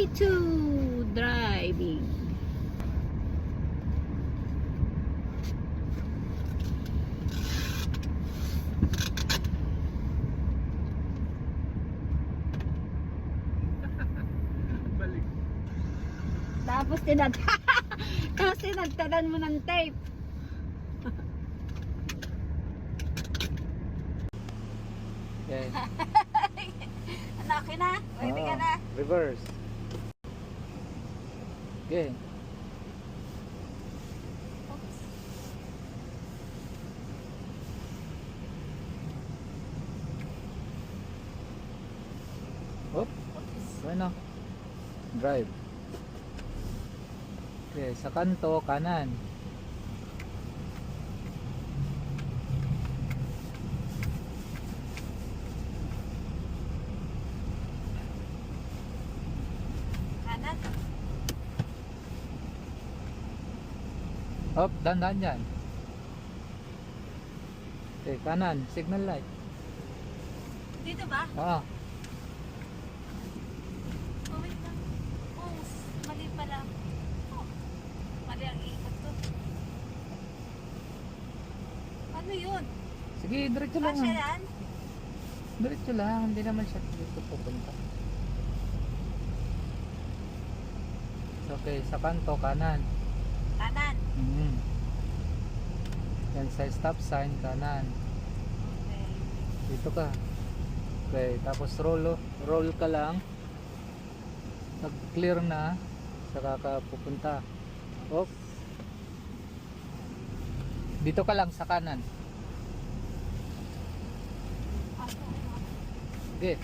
Day 2 driving. Balik. Tapos kasi nagtadan mo ng tape. Okay. Anak na, pwede ka na. Reverse. Okay. Oops. Hop. Oops. Bueno. Drive. Okay, sa kanto kanan. Kanan. Hop, dandan dyan. Okay, kanan, signal light. Dito ba? Ah, Oh, wait lang. Oh, mali pala. Oh, mali ang ikot ko. Ano yun? sige, diretso lang. Kasya yan? Diretso lang, hindi naman siya dito pupunta. Okay, sa kanto kanan. Kanan. Yan sa stop sign kanan. Okay. Dito ka. Okay, tapos roll ka lang. Nag-clear na, saka ka pupunta. Op. Dito ka lang sa kanan. Okay.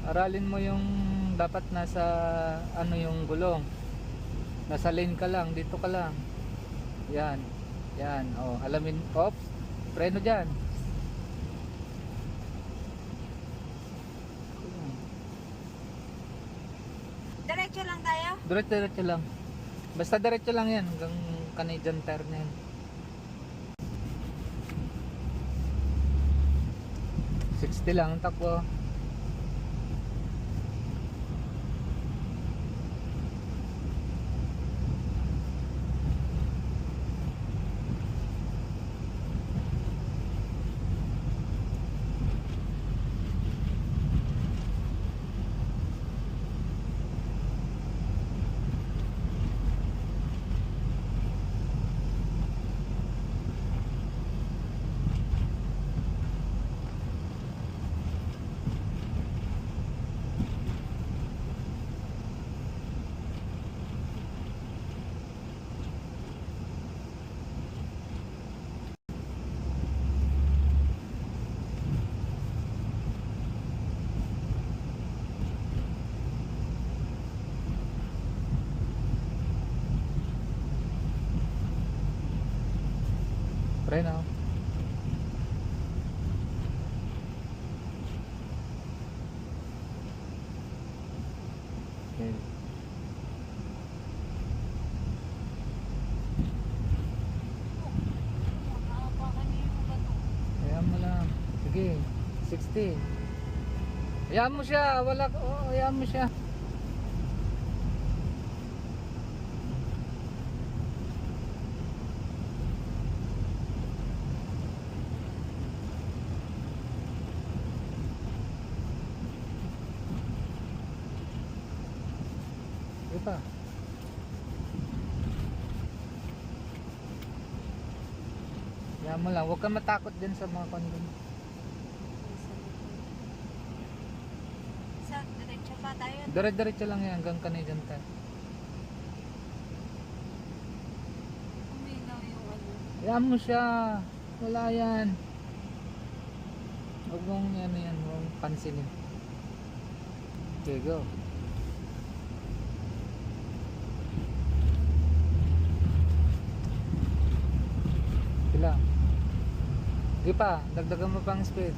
Aralin mo yung dapat nasa ano yung gulong. Nasa lane ka lang, dito ka lang. Yan. Yan, oh, alamin, op. Preno diyan. Diretso lang tayo? Diretso lang. Basta diretso lang yan hanggang Canadian Tire na yan. $60 lang ang takbo. Preno. Okay. Hayaan mo lang. Sige, 60. Hayaan mo siya, wala, oh, hayaan mo siya. Ito. Hayaan mo lang, huwag kang matakot din sa mga kondom. Sa diretso pa tayo? Dire-diretso lang yan hanggang Canadian Tire. Uminaw yung ano. Hayaan mo siya. Wala yan. Huwag mong yan, huwag mong pansinin. Okay, go. Sige pa, dagdagan mo pang speed.